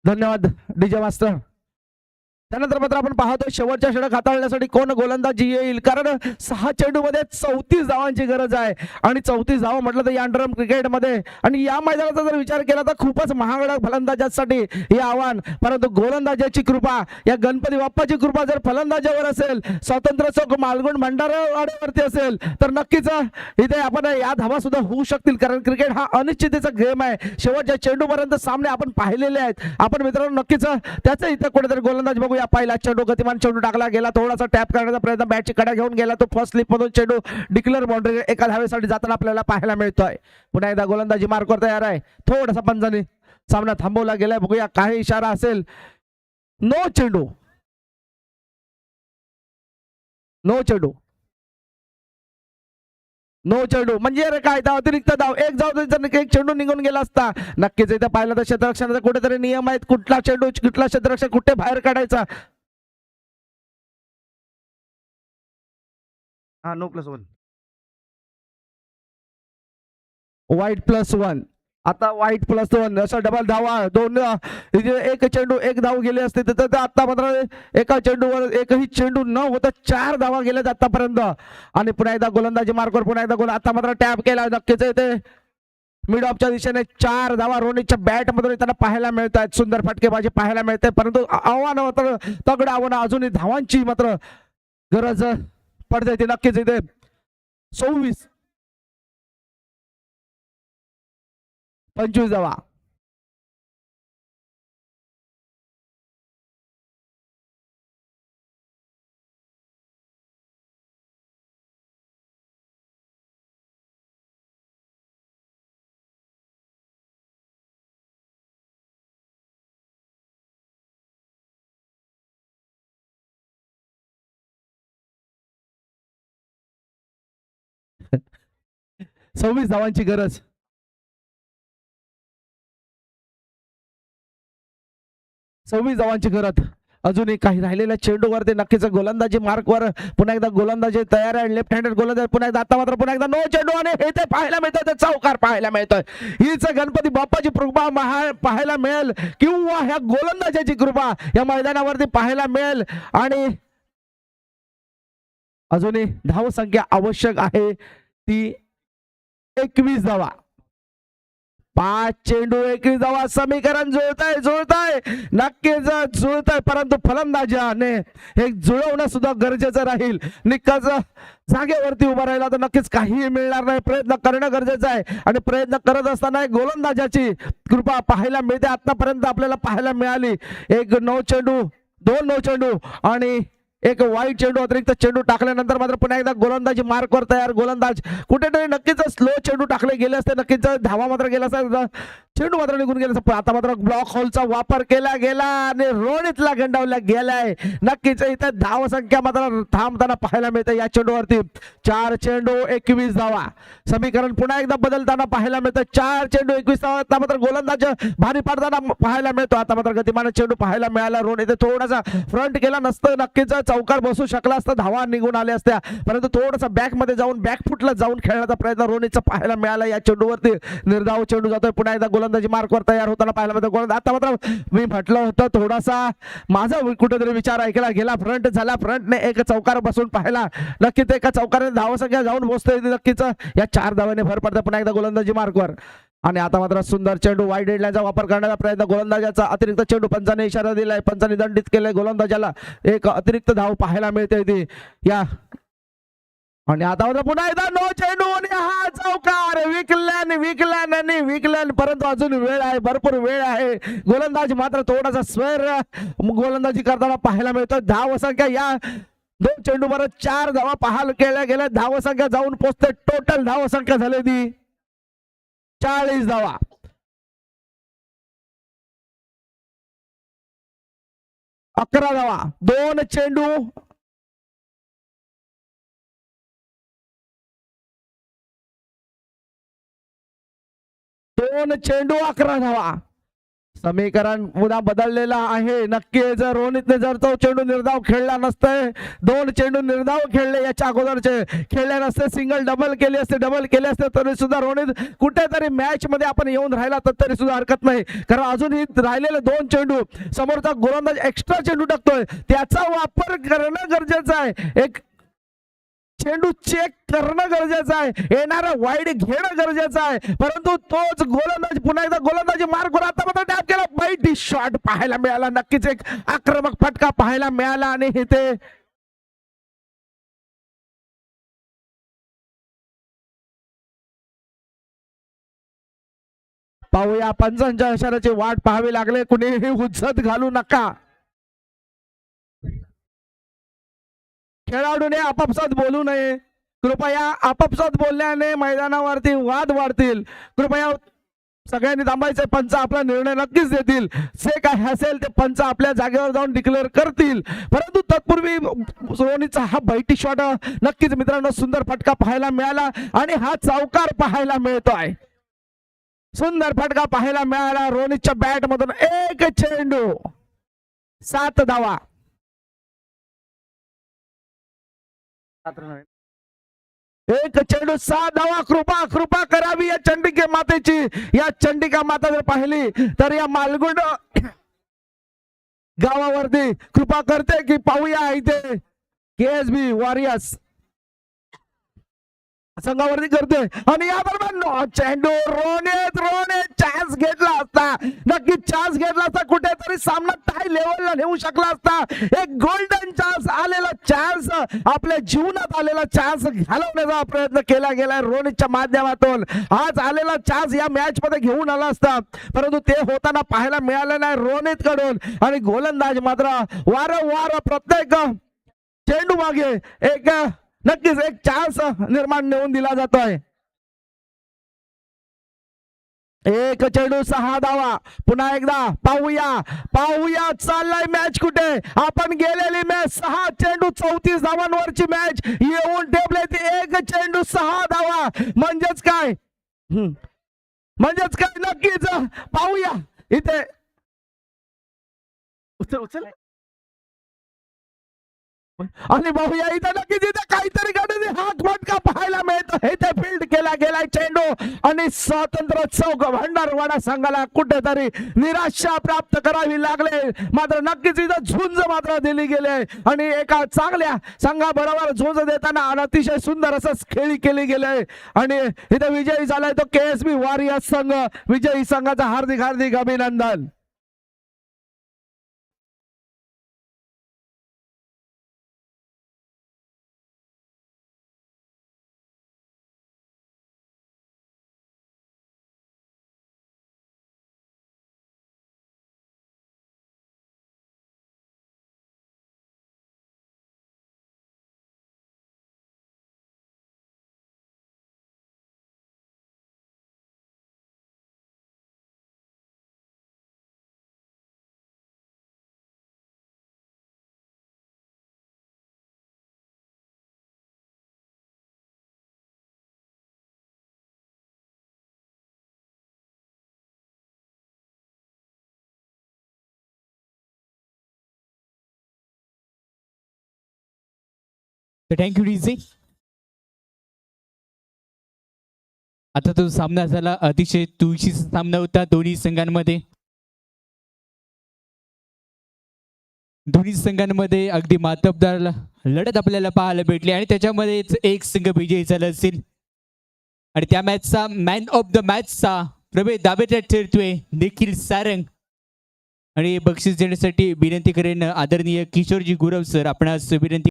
धन्यवाद DJ master. त्यानंतर मात्र आपण पाहतो शेवटच्या षटक हाताळण्यासाठी कोण गोलंदाजी येईल, कारण 6 चेंडूमध्ये 34 धावांची गरज आहे आणि 34 धावा म्हटलं तर या अंडरआर्म क्रिकेटमध्ये आणि या मैदानाचा जर विचार केला तर खूपच महागड्या फलंदाजांसाठी हे आव्हान. परंतु गोलंदाजाची कृपा, या गणपती बाप्पाची कृपा जर फलंदाजावर असेल, स्वातंत्र्य चौक मालगुण भंडारवाड्यावरती असेल तर नक्कीच इथे आपण या धावा सुद्धा होऊ शकतील, कारण क्रिकेट हा अनिश्चिततेचा गेम आहे. शेवटच्या चेंडूपर्यंत सामने आपण पाहिलेले आहेत. आपण मित्रांनो नक्कीच त्याचं इथं कुठेतरी गोलंदाज बघूया. पहिला चेंडू गतिमान चेंडू टाकला गेला, थोडासा टॅप करण्याचा प्रयत्न, बॅटची कडा घेऊन गेला तो फर्स्ट स्लिप मधून चेंडू डिक्लेअर बाउंड्री एका धावेसाठी जाताना आपल्याला पाहायला मिळतोय. पुन्हा एकदा गोलंदाजी मार्कवर तयार आहे. थोडासा पंजाने सामना थांबवला गेलाय, बघूया काही इशारा असेल. नो चेंडू, नो चेंडू, नो चेंडू म्हणजे अरे काय धाव, अतिरिक्त धाव, एक धाव जर एक चेंडू निघून गेला असता. नक्कीच इथे पाहिलं तर क्षेत्ररक्षणाचा कुठेतरी नियम आहेत, कुठला चेंडू कुठला क्षेत्ररक्षण कुठे बाहेर काढायचा. हा नो +1, वाईट +1. आता वाईट +1 असं डबल धावा, दोन एक चेंडू एक धाव गेले असते तर आता मात्र एका चेंडूवर एकही चेंडू न होता 4 धावा गेल्यात आतापर्यंत. आणि पुन्हा एकदा गोलंदाजी मार्कवर पुन्हा एकदा गोल, आता मात्र टॅप केला. नक्कीच इथे मिड ऑफच्या दिशेने 4 धावा रोनितच्या बॅट मधून त्यांना पाहायला मिळत आहेत. सुंदर फटकेबाजी पाहायला मिळते, परंतु आव्हान मात्र तगड आव्हान, अजूनही धावांची मात्र गरज पडते ती. नक्कीच इथे 25 धावा. सव्वीस धावांची गरज. 26 धावांची गरज. अजूनही काही राहिलेल्या चेंडूवरती नक्कीच गोलंदाजी मार्कवर पुन्हा एकदा गोलंदाजी तयार आहे. लेफ्ट हँडेड गोलंदाज पुन्हा एकदा, आता मात्र पुन्हा एकदा नो चेंडू आणि हे ते पाहायला मिळतं, चौकार पाहायला मिळतोय. हीच गणपती बाप्पाची कृपा पाहायला मिळेल किंवा ह्या गोलंदाजाची कृपा या मैदानावरती पाहायला मिळेल. आणि अजूनही धाव संख्या आवश्यक आहे ती 21 धावा. 5 चेंडू 21 धावा, समीकरण जुळतंय नक्कीच जुळतंय, परंतु फलंदाजाने हे जुळवणं सुद्धा गरजेचं राहील. निकाच जागेवरती उभा राहिला तर नक्कीच काहीही मिळणार नाही. प्रयत्न करणं गरजेचं आहे आणि प्रयत्न करत असताना गोलंदाजाची कृपा पाहायला मिळते. आतापर्यंत आपल्याला पाहायला मिळाली. एक 9 चेंडू, 2 9 चेंडू आणि एक वाईट चेंडू, अतिरिक्त चेंडू टाकल्यानंतर मात्र पुन्हा एकदा गोलंदाजी मार्कवर तयार. गोलंदाज कुठेतरी नक्कीच स्लो चेंडू टाकले गेले असते, नक्कीच धावा मात्र गेला असता, चेंडू मात्र निघून गेला. आता मात्र ब्लॉक होलचा वापर केला गेला आणि रोनितला गंडावला गेलाय. नक्कीच इथे धाव संख्या मात्र थांबताना पाहायला मिळते या चेंडूवरती. 4 चेंडू 21 धावा, समीकरण पुन्हा एकदा बदलताना पाहायला मिळतं. 4 चेंडू 21 धावा. आता मात्र गोलंदाज भारी पडताना पाहायला मिळतो. आता मात्र गतिमान चेंडू पाहायला मिळाला. रोनित थोडासा फ्रंट केला नसतं, नक्कीच चौकार बसू शकला असता, धावा निघून आल्या असत्या, परंतु थोडासा बॅक मध्ये जाऊन बॅकफुटला जाऊन खेळण्याचा प्रयत्न रोनितचा पाहायला मिळाला या चेंडूवरती. निर्धाव चेंडू जातोय, पुन्हा एकदा गोलंदाजी मार्कवर तयार होताना पाहायला मिळतं. आता मात्र मी म्हटलं होतं थोडासा माझा कुठेतरी विचार ऐकला गेला, फ्रंट झाला, फ्रंटने एक चौकार बसून पाहिला. नक्कीच एका चौकाराने धावसंख्या जाऊन पोहोचते. नक्कीच या 4 धावाने भर पडते पुन्हा एकदा गोलंदाजी मार्कवर. आणि आता मात्र सुंदर चेंडू, वाईड हेडलाईनचा वापर करण्याचा प्रयत्न गोलंदाजाचा. अतिरिक्त चेंडू, पंचाने इशारा दिलाय, पंचाने दंडित केलाय गोलंदाजाला. एक अतिरिक्त धाव पाहायला मिळते ती या. आणि आता मात्र पुन्हा एकदा नो चेंडू आणि हा चौकार. विकल्यान परंतु अजून वेळ आहे, भरपूर वेळ आहे. गोलंदाज मात्र थोडासा स्वर गोलंदाजी करताना पाहायला मिळतो. धाव संख्या या 2 चेंडू बरोबर 4 धावा पाहायला केल्या गेल्या. धाव संख्या जाऊन पोहोचते, टोटल धाव संख्या झाली ती 40 धावा. 11 धावा, 2 चेंडू 11 धावा. समीकरण पुन्हा बदललेला आहे. नक्की जर रोहितने जर तो चेंडू निर्धाव खेळला नसते, 2 चेंडू निर्धाव खेळले याच्या अगोदरचे खेळले नसते, सिंगल डबल केले असते तरी सुद्धा रोहित कुठेतरी मॅच मध्ये आपण येऊन राहिला तर तरी सुद्धा हरकत नाही. कारण अजूनही राहिलेले 2 चेंडू समोरचा गोलंदाज एक्स्ट्रा चेंडू टाकतोय त्याचा वापर करणं गरजेचं आहे. एक चेंडू चेक करणं गरजेचं आहे, येणारा वाईड घेणं गरजेचं आहे. परंतु तोच गोलंदाज पुन्हा एकदा गोलंदाजी मार्कवर आता मात्र टॅप केला, बैठी शॉट पाहायला मिळाला. नक्कीच एक आक्रमक फटका पाहायला मिळाला आणि इथे पाहूया पंचांच्या इशाऱ्याची वाट पाहावी लागले. कुणीही हुज्जत घालू नका. खेळाडूने आपापसात बोलू नये. कृपया आपापसात बोलल्याने मैदानावरती वाद वाढतील. कृपया सगळ्यांनी थांबायचे. पंच आपला निर्णय नक्कीच देतील. जे काय असेल ते पंच आपल्या जागेवर जाऊन डिक्लेअर करतील. परंतु तत्पूर्वी रोहितचा हा बैठी शॉट नक्कीच मित्रांनो सुंदर फटका पाहायला मिळाला आणि हा चौकार पाहायला मिळतोय. सुंदर फटका पाहायला मिळाला. रोहितच्या बॅट मधून एक चेंडू 7 धावा. एक चेंडू 7 धावा. कृपा करावी या चंडिका मातेची. या चंडिका माता जर पाहिली तर या मालगुंड गावावरती कृपा करते की पाहूया इथे KSB वॉरियर्स संघावरती करते. आणि या दरम्यान चेंडू रोहित चान्स घेतला असता, नक्की चान्स घेतला असता, कुठेतरी सामना टाय लेवलला नेऊ शकला असता. एक गोल्डन चान्स आलेला चान्स, आपल्या जीवनात आलेला चान्स घालवण्याचा प्रयत्न केला गेला रोहितच्या माध्यमातून. आज आलेला चान्स या मॅच मध्ये घेऊन आला असता परंतु ते होताना पाहायला मिळालं नाही रोहित कडून. आणि गोलंदाज मात्र वारंवार प्रत्येक चेंडू मागे एक नक्कीच एक चान्स निर्माण नेऊन दिला जातोय. एक चेंडू 6 धावा. पुन्हा एकदा पाहूया चाललाय मॅच कुठे. आपण गेलेली मॅच 6 चेंडू 34 धावांवरची मॅच येऊन टेबले ती एक चेंडू 6 धावा. म्हणजेच काय नक्कीच पाहूया इथे उचल आणि पाहूया इथे नक्कीच इथे काहीतरी घडते. हात फटका पाहायला मिळतो. इथे फील्ड केला गेलाय चेंडू आणि स्वतंत्र चौक भंडारवाडा संघाला कुठेतरी निराशा प्राप्त करावी लागले. मात्र नक्कीच इथं झुंज मात्र दिली गेली आणि एका चांगल्या संघाबरोबर झुंज देताना अतिशय सुंदर असं खेळी केली गेली आणि इथे विजयी झालाय तो KSB वॉरियर्स संघ. विजयी संघाचा हार्दिक अभिनंदन. Thank you DJ. आता तो सामना झाला अतिशय तुळशी सामना होता दोन्ही संघांमध्ये. दोन्ही संघांमध्ये अगदी मातबदार लढत आपल्याला पाहायला भेटली आणि त्याच्यामध्येच एक संघ विजयी झाला असेल आणि त्या मॅचचा मॅन ऑफ द मॅचचा प्रवेश दावेदार ठरतोय निखिल सारंग. आणि बक्षीस देण्यासाठी विनंती करेन आदरणीय किशोरजी गुरव सर आपणास विनंती